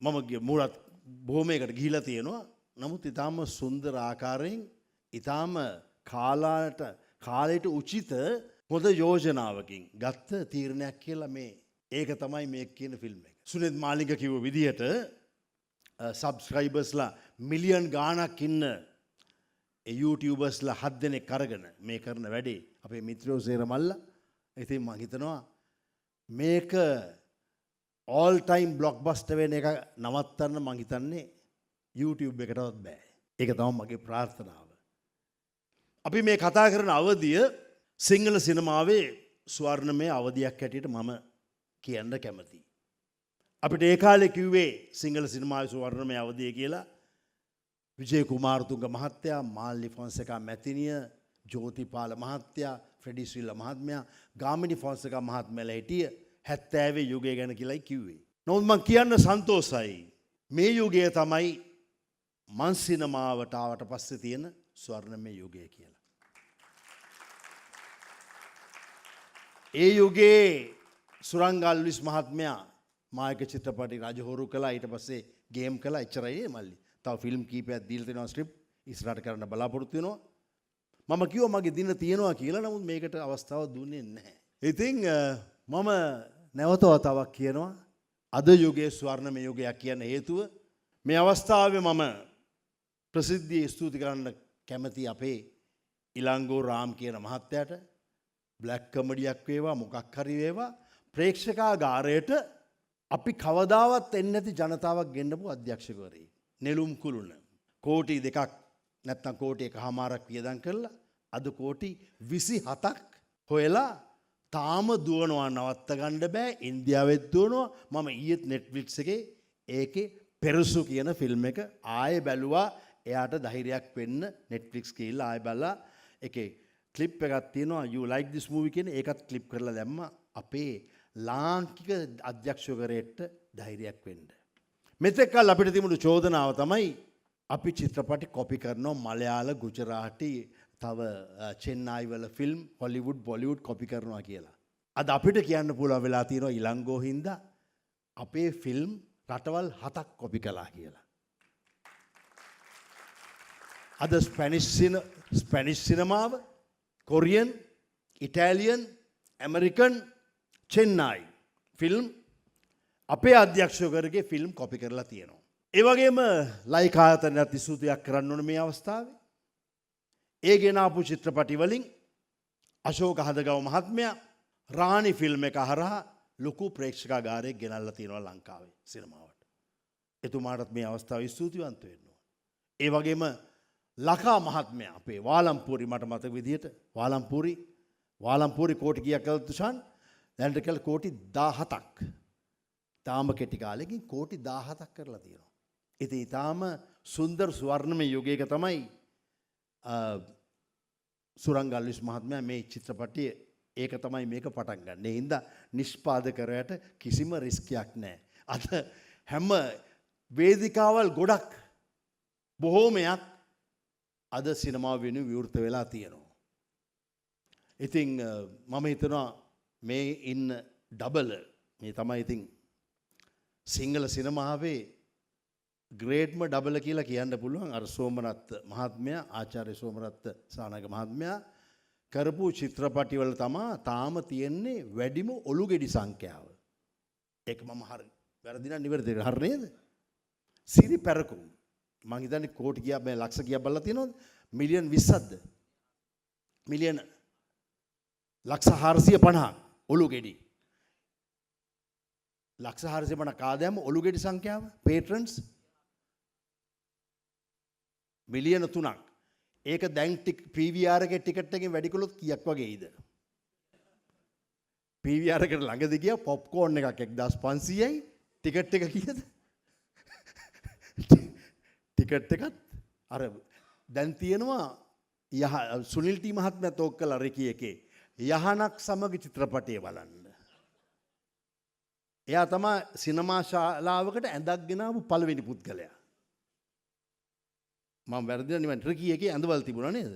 මම මුලත් බොහොමයකට ගිහිලා තියෙනවා. නමුත් ඊටාම සුන්දර ආකාරයෙන් ඊටාම කාලයට උචිත හොඳ යෝජනාවකින් ගත්ත තීරණයක් කියලා මේ ඒක තමයි මේ කියන ෆිල්ම් එක. සුනිත් මාලිග කිව්ව විදිහට සබ්ස්ක්‍රයිබර්ස්ලා මිලියන් ගාණක් ඉන්න YouTubers 7 දෙනෙක් අරගෙන මේ කරන වැඩේ අපේ මිත්‍රයෝ සේරමල්ලා. ඉතින් මම හිතනවා මේක all time blockbuster වෙන එක නවත්තන්න මම හිතන්නේ YouTube එකටවත් බෑ. ඒක තමයි මගේ ප්‍රාර්ථනාව. අපි මේ කතා කරන අවධිය සිංහල සිනමාවේ ස්වර්ණමය අවධියක් හැටියට මම කියන්න කැමතියි. අපිට ඒ කාලේ කිව්වේ සිංහල සිනමාවේ ස්වර්ණමය අවධිය කියලා විජය කුමාරතුංග මහත්තයා, මාල්ලි ෆොන්සේකා මැතිනිය, ජෝතිපාල මහත්තයා, ෆ්‍රෙඩි සිල්වා මහත්මයා, ගාමිණි ෆොන්සේකා මහත්මයාලා හිටිය 70 යුගය ගැන කියලායි කිව්වේ. නමුත් මම කියන්න සන්තෝසයි. මේ යුගය තමයි මන් සිනමාවට ආවට පස්සේ තියෙන ස්වර්ණමය යුගය කියලා. ඒ යුගයේ සුරංගල් විස් මහත්මයා මායක චිත්‍රපටි රජහොරු කළා. ඊට පස්සේ ගේම් කළා. එච්චරයි මල්ලි. තව ෆිල්ම් කීපයක් දීලා තියෙනවා ස්ක්‍රිප්ට් ඉස්සරහට කරන්න බලාපොරොත්තු වෙනවා. මම කිව්වා මගේ දින තියෙනවා කියලා. නමුත් මේකට අවස්ථාව දුන්නේ නැහැ. ඉතින් මම නැවත වතාවක් කියනවා අද යුගයේ ස්වර්ණමය යුගයක් කියන හේතුව මේ අවස්ථාවේ මම ප්‍රසිද්ධිය ස්තුති කරන්න කැමති අපේ ඉලංගෝ රාම් කියන මහත්තයාට. බ්ලැක් කමඩියක් වේවා මොකක් හරි වේවා ප්‍රේක්ෂකාගාරයට අපි කවදාවත් එන්නේ නැති ජනතාවක් ගෙන්නපු අධ්‍යක්ෂකවරයෙක්. නෙළුම් කුළුණ කෝටි 2ක් නැත්නම් කෝටි 1.5ක් වියදම් කරලා අද කෝටි 27ක් හොයලා තාම දුවනවා නවත්ත ගන්න බෑ. ඉන්දියාවෙත් දුවනවා. මම ඊයේත් Netflix එකේ ඒකේ පෙරසු කියන ෆිල්ම් එක ආයෙ බැලුවා. එයාට ධෛර්යයක් වෙන්න Netflix ගිහිල්ලා ආයෙ බලලා ඒකේ ක්ලිප් එකක් තියෙනවා you like this movie කියන ඒකත් ක්ලිප් කරලා දැම්මා අපේ ලාංකික අධ්‍යක්ෂකවරයෙක්ට ධෛර්යයක් වෙන්න. මෙතෙක් කල් අපිට තිබුණු චෝදනාව තමයි අපි චිත්‍රපටි කොපි කරනවා මලයාල ගුජරාටි තව චෙන්නයි වල ෆිල්ම් හොලිවුඩ් බොලිවුඩ් කොපි කරනවා කියලා. අද අපිට කියන්න පුළුවන් වෙලා තියෙනවා ඉලංගෝ හින්දා අපේ ෆිල්ම් රටවල් 7ක් කොපි කළා කියලා. අද ස්පැනිෂ් සිනමාව, කොරියන්, ඉටාලියන්, ඇමරිකන්, චෙන්නයි ෆිල්ම් අපේ අධ්‍යක්ෂකවරගේ ෆිල්ම් කොපි කරලා තියෙනවා. ඒ වගේම ලයිකා ආයතනයත් ස්තුතියක් කරන්න ඕන මේ අවස්ථාවේ. ඒ ගෙන ආපු චිත්‍රපටි වලින් අශෝක හදගව මහත්මයා රාණි ෆිල්ම් එක හරහා ලොකු ප්‍රේක්ෂකාගාරයක් ගෙනල්ලා තියෙනවා ලංකාවේ සිනමාවට. එතුමාටත් මේ අවස්ථාවේ ස්තුතිවන්ත වෙන්න ඕන. ඒ වගේම ලකා මහත්මයා අපේ වාලම්පූරි මට මතක විදිහට වාලම්පූරි කෝටි කීයක් කළාද තුෂාන්? දැනට කියලා කෝටි 17ක්. තාම කෙටි කාලෙකින් කෝටි 17ක් කරලා තියෙනවා. ඉතින් ඊටාම සුන්දර ස්වර්ණමය යුගයක තමයි සුරංගල්විස් මහත්මයා මේ චිත්‍රපටියේ ඒක තමයි මේක පටන් ගන්න. ඒ හින්දා නිෂ්පාදකරයට කිසිම රිස්කියක් නැහැ. අද හැම වේදිකාවල් ගොඩක් බොහෝමයක් අද සිනමාව වෙනුවෙන් විවෘත වෙලා තියෙනවා. ඉතින් මම හිතනවා මේ ඉන්න ඩබල් මේ තමයි ඉතින් සිංහල සිනමාවේ ග්‍රේඩ්ම ඩබල් කියලා කියන්න පුළුවන්. අර සෝමරත්න මහත්මයා ආචාර්ය සෝමරත්න සානක මහත්මයා කරපු චිත්‍රපටිවල තමා තාම තියෙන්නේ වැඩිම ඔලුගෙඩි සංඛ්‍යාව. ඒක මම හරි වැරදි නම් නිවැරදි හරි නේද? සිරි පැරකුම් මං හිතන්නේ කෝටි කියා මේ ලක්ෂ කියා බලලා තියෙනවද? මිලියන් 20ක්ද? මිලියන ලක්ෂ 450 ඔලුගෙඩි. ලක්ෂ 450 කාදෑම ඔලුගෙඩි සංඛ්‍යාව පේට්‍රන්ස් මිලියන 3ක්. ඒක දැන් PVR එකේ ටිකට් එකෙන් වැඩි කළොත් කීයක් වගේයිද? PVR එකට ළඟදී ගියා පොප්කෝර්න් එකක් 1500යි. ටිකට් එක කීයද? ටිකට් එකත් අර දැන් තියෙනවා සුනිල් ටී මහත්මයා තෝක් කළා රෙකි එකේ යහනක් සමග චිත්‍රපටය බලන්න. එයා තමයි සිනමා ශාලාවකට ඇඳක් ගෙනාවු පළවෙනි පුද්ගලයා. මම වැරදිද නෙමෙයි රෙකි එකේ ඇඳවල තිබුණා නේද?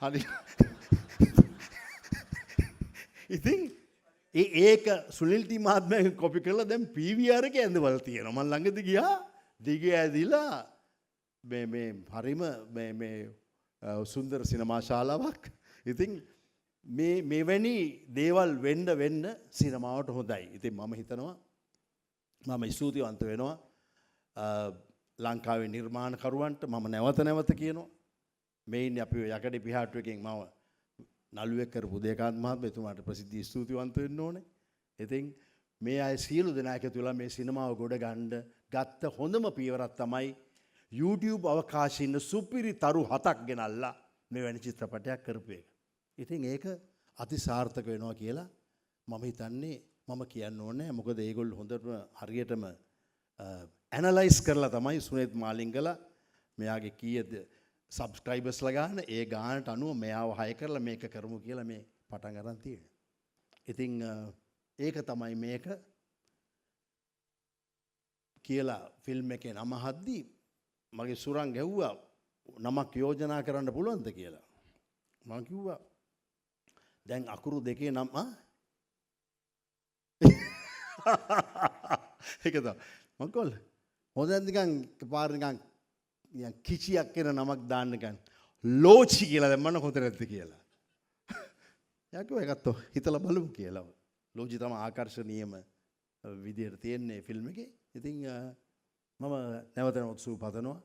හරි. ඉතින් ඒක සුනිල්ටි මහත්මයාගෙන් කොපි කරලා දැන් PVR එකේ ඇඳවල තියෙනවා. මම ළඟදී ගියා දිගේ ඇදිලා මේ හරිම මේ සුන්දර සිනමා ශාලාවක්. ඉතින් මෙවැනි දේවල් වෙන්න සිනමාවට හොඳයි. ඉතින් මම හිතනවා මම ස්තුතිවන්ත වෙනවා ලංකාවේ නිර්මාණකරුවන්ට. මම නැවත කියනවා මේ ඉන්නේ අපි යකඩ පිහාටුවකින් මම නළුවෙක් කරපු උදේකාන්ත මහත්මයා එතුමාට ප්‍රසිද්ධ ස්තුතිවන්ත වෙන්න ඕනේ. ඉතින් මේ අය සියලු දෙනා එකතු වෙලා මේ සිනමාව ගොඩ ගන්න ගත්ත හොඳම පියවරක් තමයි YouTube අවකාශයේ ඉන්න සුපිරි තරු 7ක් ගෙනල්ලා මෙවැනි චිත්‍රපටයක් කරපු එක. ඉතින් ඒක අතිසාර්ථක වෙනවා කියලා මම හිතන්නේ. මම කියන්න ඕනේ මොකද ඒගොල්ලෝ හොඳටම හරියටම ඇනලයිස් කරලා තමයි සුනේත් මාලිංගලා මෙයාගේ කීයද සබ්ස්ක්‍රයිබර්ස්ලා ගන්න ඒ ගානට අනුව මෙයාව හය කරලා මේක කරමු කියලා මේ පටන් ගන්න තියෙනවා. ඉතින් ඒක තමයි මේක කියලා ෆිල්ම් එකේ නම හද්දී මගේ සුරං ගැහුවා නමක් යෝජනා කරන්න පුළුවන්ද කියලා. මම කිව්වා දැන් අකුරු දෙකේ නම ඒක තමයි මම කොල්ල හොඳ නිකන් පාර නිකන් කිචියක් කියන නමක් දාන්න නිකන් ලෝචි කියලා දැම්මම හොඳ නැද්ද කියලා. යා කිව්වා ඒකත් හිතලා බලමු කියලා. ලෝචි තමයි ආකර්ෂණීයම විදියට තියෙන්නේ ෆිල්ම් එකේ. ඉතින් මම නැවතත් සූපතනවා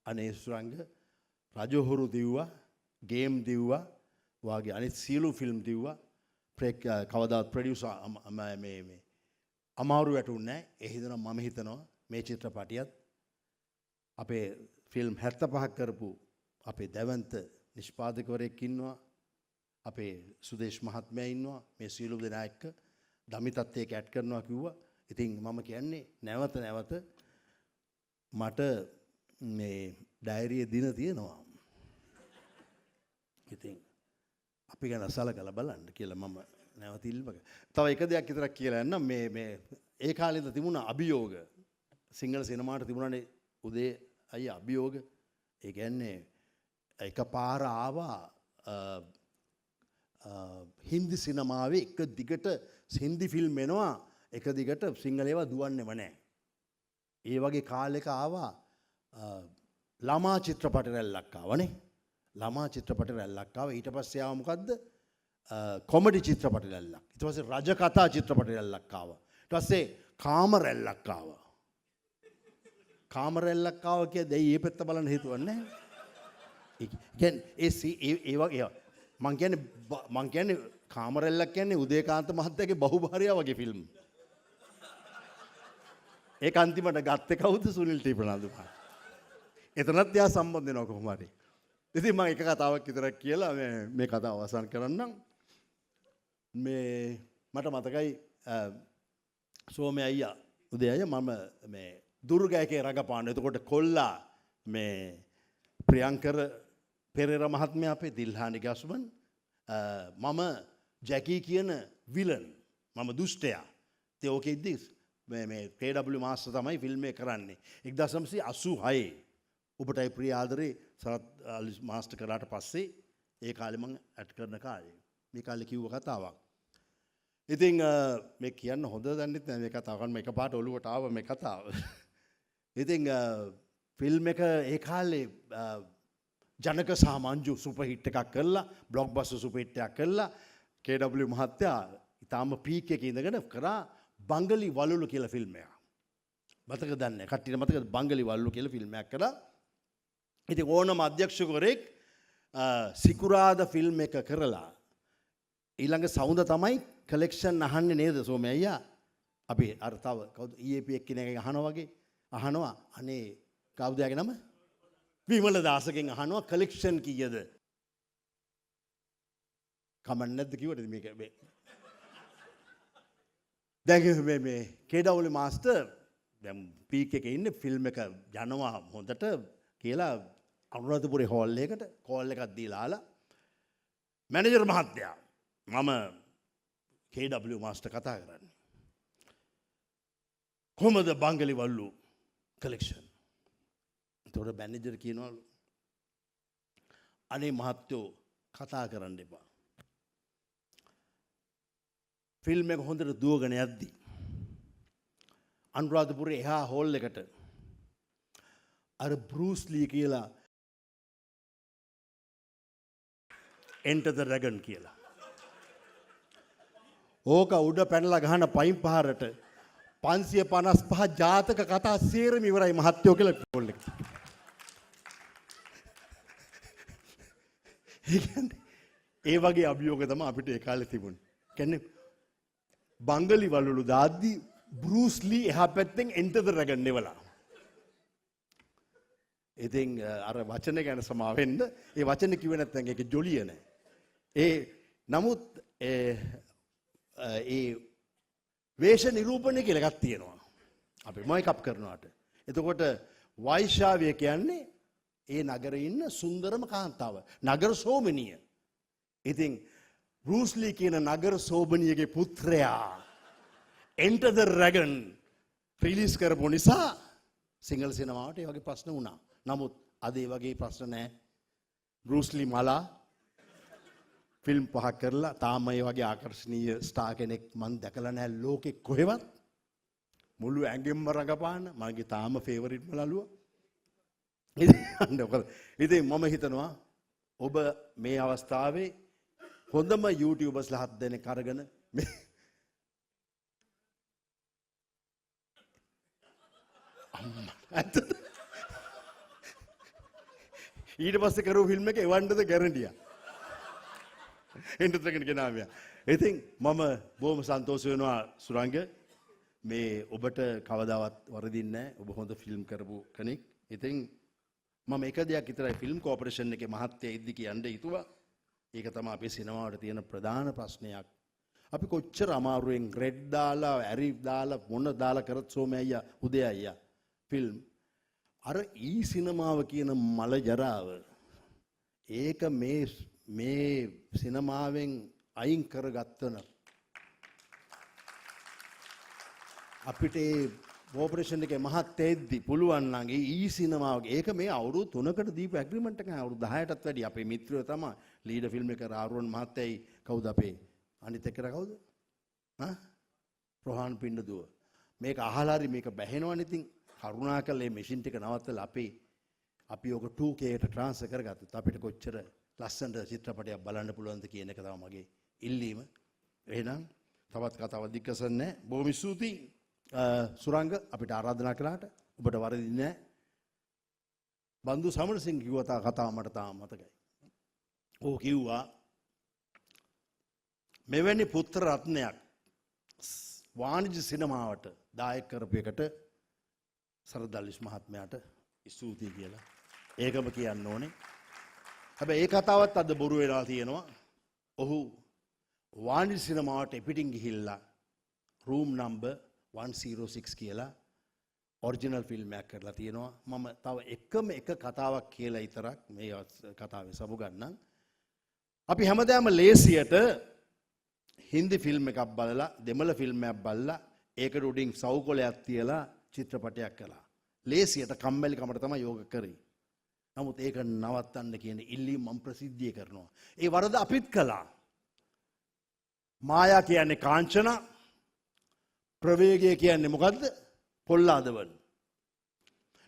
අනේ සුරංග රජහොරු දිව්වා ගේම් දිව්වා වාගේ අනිත් සියලු ෆිල්ම් දිව්වා කවදාවත් ප්‍රොඩියුසර් මේ අමාරු වැටුන්නේ නැහැ. ඒ හිතනවා මම හිතනවා මේ චිත්‍රපටියත් අපේ ෆිල්ම් 75ක් කරපු අපේ දැවන්ත නිෂ්පාදකවරයෙක් ඉන්නවා. අපේ සුදේශ් මහත්මයා ඉන්නවා. මේ සියලු දෙනා එක්ක දමිතත් ඒක ඇඩ් කරනවා කිව්වා. ඉතින් මම කියන්නේ නැවත මට මේ ඩයරියේ දින තියෙනවා. ඉතින් අපි ගැන සලකලා බලන්න කියලා මම නැවත ඉල්ලුවා. තව එක දෙයක් විතරක් කියලා යන්න මේ ඒ කාලේද තිබුණ අභියෝග සිංහල සිනමාවට තිබුණානේ උදේ අයියා අභියෝග. ඒ කියන්නේ එකපාර ආවා හින්දි සිනමාවේ එක දිගට හින්දි ෆිල්ම් එනවා එක දිගට සිංහල ඒවා දුවන්නේම නැහැ. ඒ වගේ කාලෙක ආවා ළමා චිත්‍රපට රැල්ලක් ආවනේ. ළමා චිත්‍රපට රැල්ලක් ආවා. ඊට පස්සේ ආව මොකද්ද? කොමඩි චිත්‍රපට රැල්ලක්. ඊට පස්සේ රජ කතා චිත්‍රපට රැල්ලක් ආවා. ඊට පස්සේ කාම රැල්ලක් ආවා. කාම රැල්ලක් ආවා කියද්දී ඒ පැත්ත බලන්න හේතුවක් නැහැ. ඒ කියන්නේ ඒ වගේ මං කියන්නේ කාම රැල්ලක් කියන්නේ උදේකාන්ත මහත්තයාගේ බහුභාර්යාව වගේ ෆිල්ම්. ඒක අන්තිමට ගත්තේ කවුද? සුනිල් ටීපනාන්දු මහත්තයා. එතනත් යා සම්බන්ධ වෙනවා කොහොම හරි. ඉතින් මම එක කතාවක් විතරක් කියලා මේ කතාව අවසන් කරන්නම්. මට මතකයි සෝමේ අයියා උදේ අයියා මම මේ දුර්ගයකේ රඟපාන. එතකොට කොල්ලා මේ ප්‍රියංකර පෙරේරා මහත්මයා අපේ දිල්හානි ගස්මන් මම ජැකී කියන විලන් මම දුෂ්ටයා. ඉතින් ඕකෙ ඉද්දි මේ KW මාස්ටර් තමයි ෆිල්ම් එක කරන්නේ 1986. ඔබටයි ප්‍රිය ආදරේ සරත් මාස්ටර් කරාට පස්සේ ඒ කාලේ මම ඇඩ් කරන කාලේ මේ කාලේ කිව්ව කතාවක්. ඉතින් මේ කියන්න හොඳ දන්නෙත් නෑ මේ කතාව. කන්න මේක පාට ඔලුවට ආව මේ කතාව. ඉතින් ෆිල්ම් එක ඒ කාලේ ජනක සහ මංජු සුපර් හිට් එකක් කරලා බ්ලොක්බස්ටර් සුපර් හිට් එකක් කරලා KW මහත්තයා ඊටාම පීක් එකේ ඉඳගෙන කරා බංගලි වලලු කියලා ෆිල්ම් එකක්. මතක දන්නේ කට්ටියට මතකද බංගලි වලලු කියලා ෆිල්ම් එකක් කරා. ඉතින් ඕනම අධ්‍යක්ෂකවරයෙක් සිකුරාද ෆිල්ම් එක කරලා ඊළඟ සවුන්ද තමයි කලෙක්ෂන් අහන්නේ නේද සෝමේ අයියා? අපි අර තව කවුද EAP එක්කෙනෙක් අහනවා වගේ අහනවා අනේ කවුද යාගේ නම? විමල දාසගෙන් අහනවා කලෙක්ෂන් කීයද? කමන්න නැද්ද කිව්වද මේක මේ දැන් මේ KW මාස්ටර් දැන් පීක් එකේ ඉන්නේ ෆිල්ම් එක යනවා හොඳට කියලා අනුරාධපුරේ හෝල් එකකට කෝල් එකක් දීලා ආලා මැනේජර් මහත්තයා මම KW මාස්ටර් කතා කරන්නේ කොහමද බංගලි වල්ලු කලෙක්ෂන්? එතකොට මැනේජර් කියනවලු අනේ මහත්තයෝ කතා කරන්න එපා. ෆිල්ම් එක හොඳට දුවගෙන යද්දී අනුරාධපුරේ එහා හෝල් එකට අර බෲස් ලී කියලා Enter the Dragon කියලා. ඕක උඩ පැනලා ගහන පයින් පහරට 555 ජාතක කතා සේරම ඉවරයි මහත්තයෝ කියලා ටෝල් එක. ඒ වගේ අභියෝග තමයි අපිට ඒ කාලේ තිබුණේ. කියන්නේ බංගලි වලලු දාද්දී බෲස් ලී එහා පැත්තෙන් Enter the Dragon නෙවලා. ඉතින් අර වචන ගැන සමාවෙන්න ඒ වචනේ කිව්වේ නැත්නම් ඒකේ ජොලිය නැහැ. නමුත් ඒ වේශ නිරූපණය කියලා එකක් තියෙනවා. අපි මේකප් කරනවාට. එතකොට වෛශාවිය කියන්නේ ඒ නගරේ ඉන්න සුන්දරම කාන්තාව. නගර සෝමනිය. ඉතින් බෲස් ලී කියන නගර සෝමනියගේ පුත්‍රයා Enter the Dragon රිලීස් කරපු නිසා සිංහල සිනමාවට ඒ වගේ ප්‍රශ්න වුණා. නමුත් අද ඒ වගේ ප්‍රශ්න නැහැ. බෲස් ලී මලා ෆිල්ම් 5ක් කරලා තාම ඒ වගේ ආකර්ශනීය ස්ටාර් කෙනෙක් මම දැකලා නැහැ ලෝකෙ කොහෙවත්. මුළු ඇඟෙන්ම රඟපාන මගේ තාම ෆේවරිට්ම ලළුවා. ඉතින් මම හිතනවා ඔබ මේ අවස්ථාවේ හොඳම YouTubers 7 දෙනෙක් අරගෙන ඊට පස්සේ කරපු ෆිල්ම් එක එවන්නද ගැරන්ටියා. Enter the Dragon ගෙනාවියා. ඉතින් මම බොහොම සන්තෝෂ වෙනවා සුරංග මේ ඔබට කවදාවත් වරදින්නේ නැහැ. ඔබ හොඳ ෆිල්ම් කරපු කෙනෙක්. ඉතින් මම එක දෙයක් විතරයි ෆිල්ම් කෝපරේෂන් එකේ මහත්තයා ඉද්දි කියන්න හිතුවා. ඒක තමයි අපේ සිනමාවට තියෙන ප්‍රධාන ප්‍රශ්නයක්. අපි කොච්චර අමාරුවෙන් රෙඩ් දාලා, ඇරි දාලා, මොන දාලා කරත් සෝමේ අයියා, උදේ අයියා ෆිල්ම් අර සිනමාව කියන මල ජරාව ඒක මේ සිනමාවෙන් අයින් කරගත්තන අපිට ඒ ඕපරේෂන් එකේ මහත්තයෙද්දි පුළුවන් නම් ඒ සිනමාව ඒක මේ අවුරුදු 3කට දීපු ඇග්‍රීමන්ට් එක අවුරුදු 10ටත් වැඩි අපේ මිත්‍රයෝ තමයි ලීඩර් ෆිල්ම් එක ආරුවන් මහත්තයයි කවුද අපේ අනිත් එක්කලා කවුද ප්‍රහාන් පින්නදුව මේක අහලා හරි මේක බැහැනවනේ ඉතින් කරුණාකරලා මේ මැෂින් ටික නවත්තලා අපි ඔක 2K ට ට්‍රාන්ස්ෆර් කරගත්තොත් අපිට කොච්චර ලස්සනට චිත්‍රපටයක් බලන්න පුළුවන්ද කියන එක තමයි මගේ ඉල්ලීම. එහෙනම් තවත් කතාවක් දික්කසන්නේ නැහැ. බොහොම ස්තුතියි සුරංග අපිට ආරාධනා කළාට. ඔබට වරදින්නේ නැහැ. බන්දු සමරසිංහ කිව්ව කතාව මට තාම මතකයි. ਉਹ කිව්වා මෙවැනි පුත්‍ර රත්නයක් වාණිජ සිනමාවට දායක කරපු එකට සරදල්ලිස් මහත්මයාට ස්තුතියි කියලා. ඒකම කියන්න ඕනේ. හැබැයි ඒ කතාවත් අද බොරු වෙලා තියෙනවා. ඔහු වාණිජ සිනමාවට පිටින් ගිහිල්ලා රූම් නම්බර් 106 කියලා ඔරිජිනල් ෆිල්ම් එකක් කරලා තියෙනවා. මම තව එකම එක කතාවක් කියලා විතරක් මේ කතාවේ සමු ගන්නම්. අපි හැමදාම ලේසියට හින්දි ෆිල්ම් එකක් බලලා දෙමළ ෆිල්ම් එකක් බලලා ඒකට උඩින් සවුකොලයක් තියලා චිත්‍රපටයක් කළා. ලේසියට කම්මැලි කමට තමයි යෝග කරේ. නමුත් ඒක නවත්තන්න කියන ඉල්ලීම මම ප්‍රසිද්ධිය කරනවා. ඒ වරද අපිත් කළා. මායා කියන්නේ කාංචන, ප්‍රවේගය කියන්නේ මොකද්ද? පොල්ලාදවන.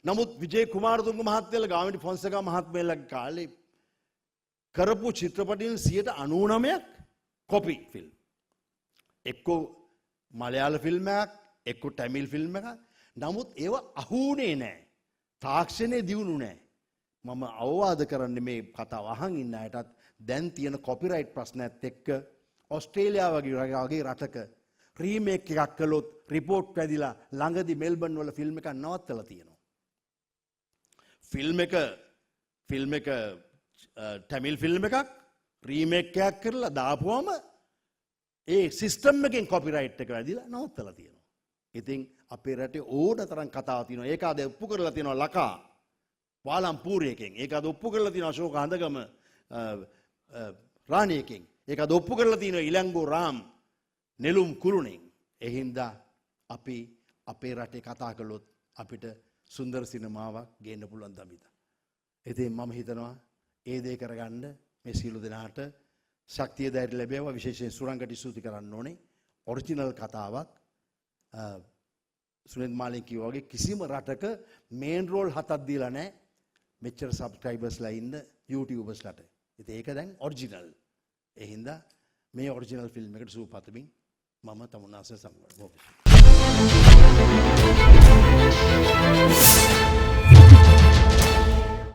නමුත් විජේ කුමාරතුංග මහත්තයලා ගාමිණි ෆොන්සේකා මහත්මයාලගේ කාලේ කරපු චිත්‍රපටින් 99ක් කොපි ෆිල්ම්. එක්කෝ මලයාල ෆිල්ම් එකක්, එක්කෝ තමිල් ෆිල්ම් එකක්. නමුත් ඒව අහුුනේ නැහැ. තාක්ෂණය දියුණු නැහැ. මම අවවාද කරන්නේ මේ කතාව අහන් ඉන්න අයටත් දැන් තියෙන කොපිරයිට් ප්‍රශ්නයත් එක්ක ඔස්ට්‍රේලියාව වගේ රටක රීමේක් එකක් කළොත් රිපෝට් පැදිලා ළඟදී මෙල්බන් වල ෆිල්ම් එකක් නවත්තලා තියෙනවා. ෆිල්ම් එක තමිල් ෆිල්ම් එකක් රීමේක් එකක් කරලා දාපුවම ඒ සිස්ටම් එකෙන් කොපිරයිට් එක වැදිලා නවත්තලා තියෙනවා. ඉතින් අපේ රටේ ඕන තරම් කතාව තියෙනවා. ඒක අද ඔප්පු කරලා තියෙනවා ලකා පාලම්පූරයකින්. ඒක අද ඔප්පු කරලා තියෙනවා අශෝක හඳගම රාණියකින්. ඒක අද ඔප්පු කරලා තියෙනවා ඉලංගෝ රාම් නෙළුම් කුරුණෙන්. ඒ හින්දා අපි අපේ රටේ කතා කළොත් අපිට සුන්දර සිනමාවක් ගේන්න පුළුවන් දමිත. ඉතින් මම හිතනවා ඒ දේ කරගන්න මේ සියලු දෙනාට ශක්තිය ධෛර්ය ලැබේවා. විශේෂයෙන් සුරංගට ස්තුති කරන්න ඕනේ. ඔරිජිනල් කතාවක්. සුනිල් මාලින් කිව්වා වගේ කිසිම රටක මේන් රෝල් 7ක් දීලා නැහැ. මෙච්චර සබ්ස්ක්‍රයිබර්ස්ලා ඉන්න YouTubersලාට. ඉතින් ඒක දැන් ඔරිජිනල්. ඒ හින්දා මේ ඔරිජිනල් ෆිල්ම් එකට සූපතමින් මම තමුන්නාස සම්බන්ධ.